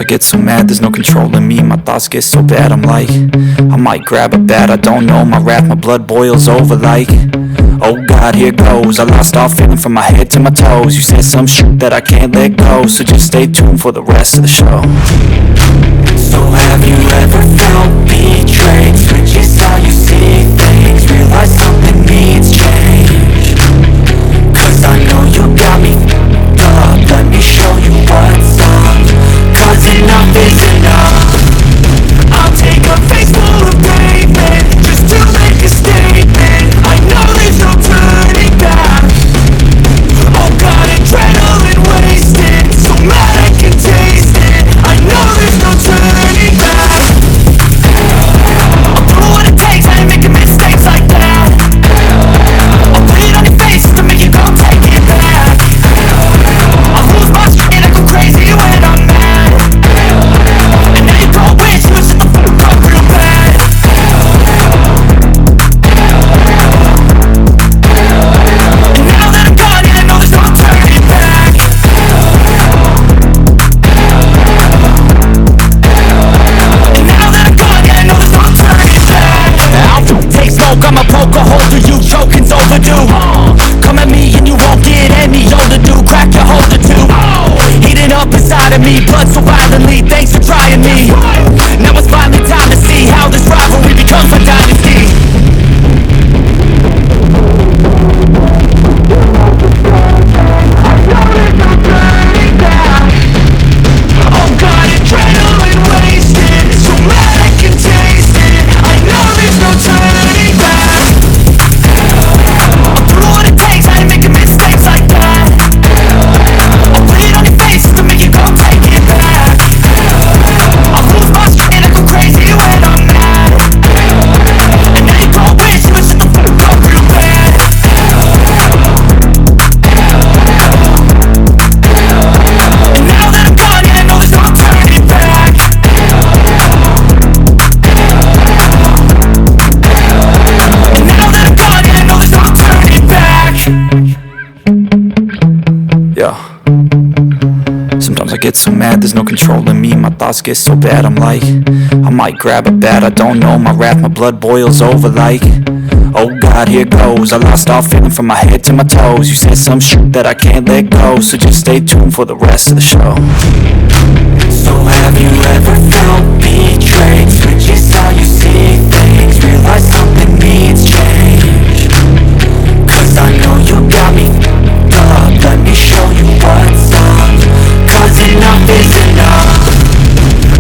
get so mad, there's no controlling me. My thoughts get so bad, I'm like, I might grab a bat, I don't know. My wrath, my blood boils over like, oh God, here goes. I lost all feeling from my head to my toes. You said some shit that I can't let go, so just stay tuned for the rest of the show. So have you ever felt betrayed? Switches how you see things, realize something needs change. Cause I know you got me f***ed up, let me show you what's up. Cause enough is enough. I'll take a face full of pavement just to make a statement. I know there's no turning back. Oh God, adrenaline wasted, so mad I can taste it. I know there's no turning back. I'll do what it takes, I ain't making mistakes like that. I'll put it on your face to make you go take it back. I'll lose my shit and I go crazy when I'm mad. And now you gon' wish you shut the fuck up real bad. And now that I'm gone, yeah, I know there's no turning back. And now that I'm gone, yeah, I know there's no turning back. I'll take smoke, I'ma poke a hole through you, choking's overdue. Come at me and you won't get any older, dude. Crack your holder too. Heating up inside of me, blood so violently. Thanks for trying me. Now it's finally time to see how this rivalry becomes a dynasty. Oh God, adrenaline wasted, so mad I can taste it. I know there's no turning back. I'll do what it takes, I ain't making mistakes like that. I'll put it on your face to make you go take it back. I'll lose my shit and I go crazy when I'm mad. And now you gon' wish you would shut the fuck up real bad. And now that I'm gone, yeah, I know there's no turning back. And now that I'm gone, yeah, I know there's no turning back. Yeah. Sometimes I get so mad, there's no controlling me. My thoughts get so bad, I'm like, I might grab a bat, I don't know. My wrath, my blood boils over like, oh God, here goes. I lost all feeling from my head to my toes. You said some shit that I can't let go, so just stay tuned for the rest of the show. So have you ever felt betrayed? Switches how you see things, realize something needs change. Cause I know you got me f***ed up, let me show you what's up. Cause enough is enough.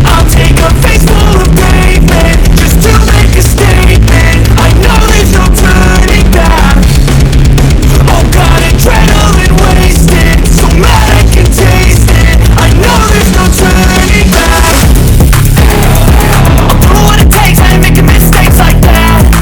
I'll take a face full of pavement just to make a statement. I know there's no turning back. Oh God, adrenaline wasted, so mad I can taste it. I know there's no turning back. I'll do what it takes, I ain't making mistakes like that.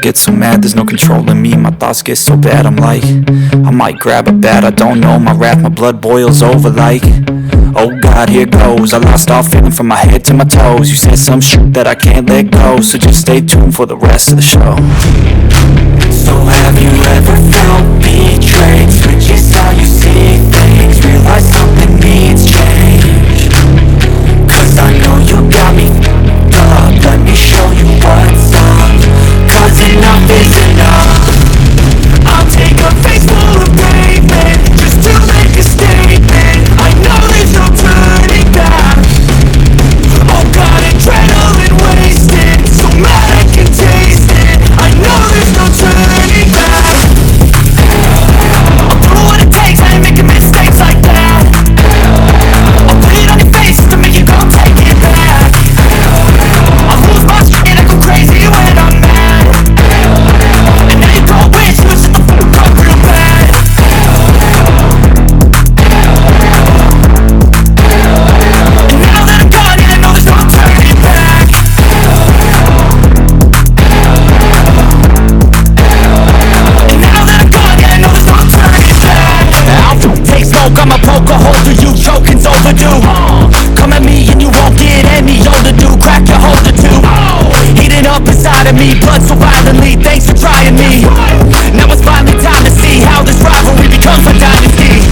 get so mad, there's no controlling me. My thoughts get so bad, I'm like, I might grab a bat, I don't know. My wrath, my blood boils over like, oh God, here goes. I lost all feeling from my head to my toes. You said some shit that I can't let go, so just stay tuned for the rest of the show. So have you ever felt betrayed? Switches how you see things, realize something needs change. Cause I know you got me f***ed up. Let me show you what's up. Cause enough is enough. I'll take a face full of pavement just to make a statement. I know there's no turning back. Oh God, adrenaline wasted, so mad I can taste it. I know there's no turning back. I'll do what it takes, I ain't making mistakes like that. I'll put it on your face just to make you go take it back. I'll lose my shit and I go crazy when I'm mad. And now you gon' wish you would shut the fuck up real bad. And now that I'm gone, yeah, I know there's no turning back. And now that I'm gone, yeah, I know there's no turning back. I'll take smoke, I'ma poke a hole through you, choking's overdue. Come at me and you won't get any older, dude. Crack your holder too. Heating up inside of me, blood so violently. Thanks for trying me. Now it's finally time to see how this rivalry becomes a dynasty.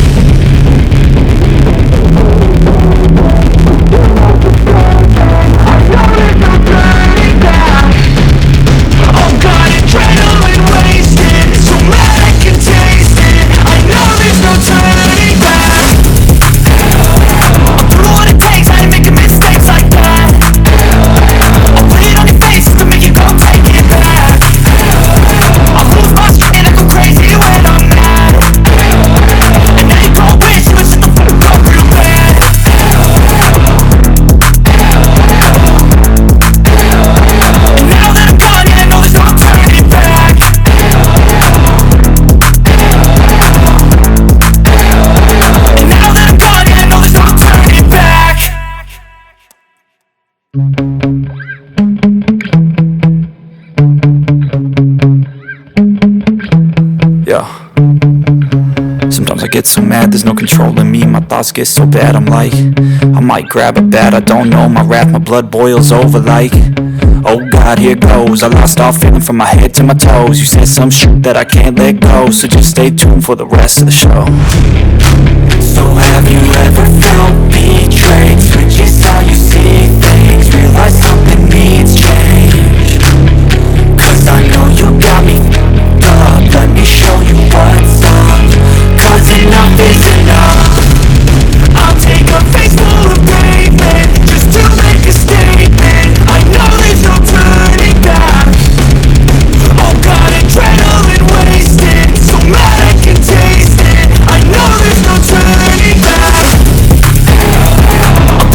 Oh God, adrenaline wasted, so mad I can taste it. I know there's no turning back. I'll do what it takes, I ain't making mistakes like that. I'll put it on your face just to make you go take it back. I'll lose my shit and I go crazy when I'm mad. And now you gon' wish you would shut the fuck up real bad. And now that I'm gone, yeah, I know there's no turning back. And now that I'm gone, yeah, I know there's no turning back. Yeah. Sometimes I get so mad, there's no controlling me. My thoughts get so bad, I'm like, I might grab a bat, I don't know. My wrath, my blood boils over like, oh God, here goes. I lost all feeling from my head to my toes. You said some shit that I can't let go, so just stay tuned for the rest of the show. So have you ever felt betrayed? Switches how you see things, realize something needs change. Cause I know you got me f***ed up. Let me show you what's up. Cause enough is enough. I'll take a face full of pavement just to make a statement. I know there's no turning back. Oh God, adrenaline wasted, so mad I can taste it. I know there's no turning back. I'll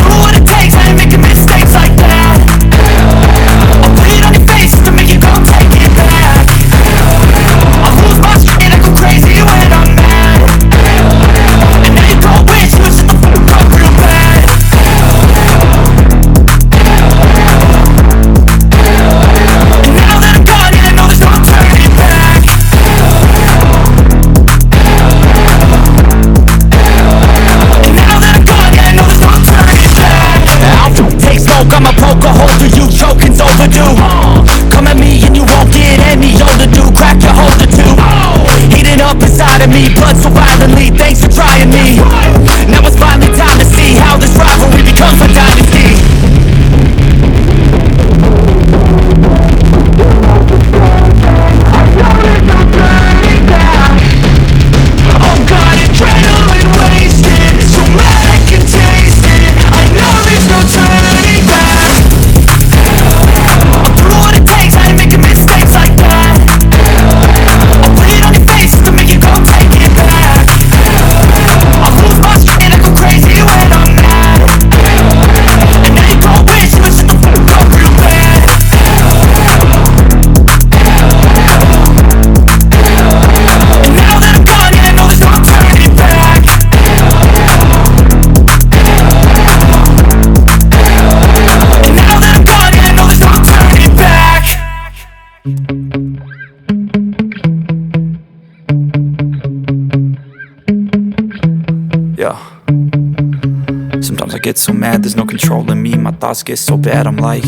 get so mad, there's no controlling me. My thoughts get so bad, I'm like,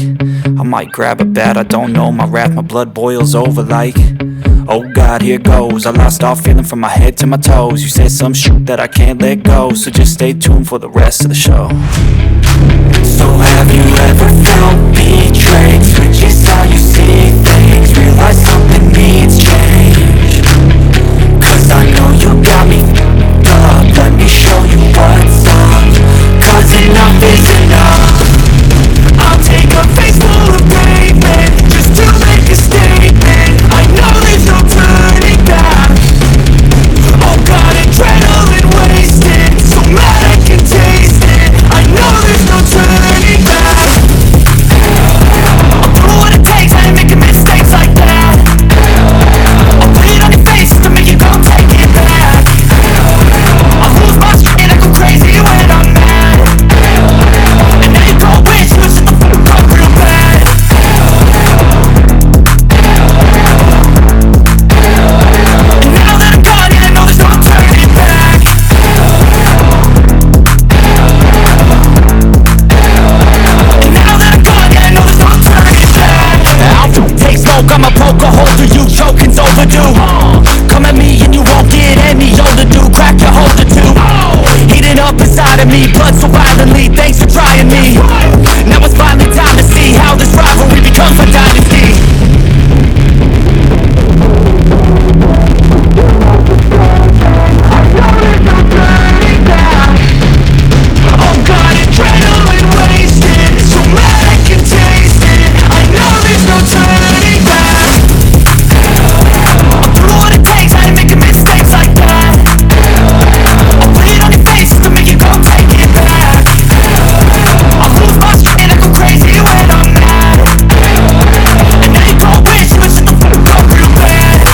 I might grab a bat, I don't know. My wrath, my blood boils over like, oh God, here goes. I lost all feeling from my head to my toes. You said some shit that I can't let go, so just stay tuned for the rest of the show. So have you ever felt betrayed? Switches how you see things, realize something needs change. Cause I know you got me up, let me show you what's up. Cause enough is enough. I'll take a face full of pavement just to make a statement. I know there's no turning back. Oh God, adrenaline wasted, so mad I can taste it. I know there's no turning back. I'll do what it takes, I ain't making mistakes like that. I'll put it on your face to make you go take it back. I'll lose my shit and I go crazy when I'm mad. And now you go wish you shut the fuck up real bad. And now that I'm gone, yeah, I know there's no turning back. And now that I'm gone, yeah, I know there's no turning back. I'll take smoke, I'ma poke a hole through you, choking's overdue. Come at me and you won't get any older, dude. Crack your holster too. Heating up inside of me, blood so violently. Thanks for trying me. Now it's finally time to see how this rivalry becomes a dynasty. Oh God, adrenaline wasted, so mad I can taste it. I know there's no turning back. I'll do what it takes, I ain't making mistakes like that. I'll put it on your face to make you go take it back. I'll lose my shit and I go crazy when I'm mad. And now you go wish you shut the fuck up real bad.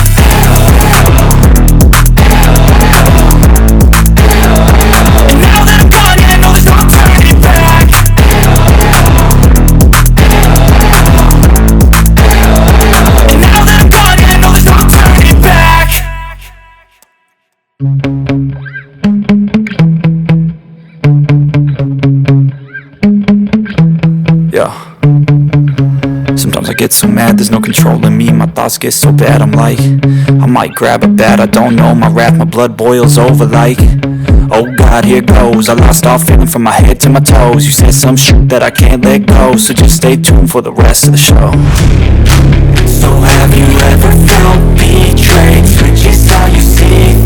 And now that I'm gone, yeah, I know there's no turning back. And now that I'm gone, yeah, I know there's no turning back. Yeah. Sometimes I get so mad, there's no controlling me. My thoughts get so bad, I'm like, I might grab a bat, I don't know. My wrath, my blood boils over like, oh God, here goes. I lost all feeling from my head to my toes. You said some shit that I can't let go, so just stay tuned for the rest of the show. So have you ever felt betrayed? Switches how you see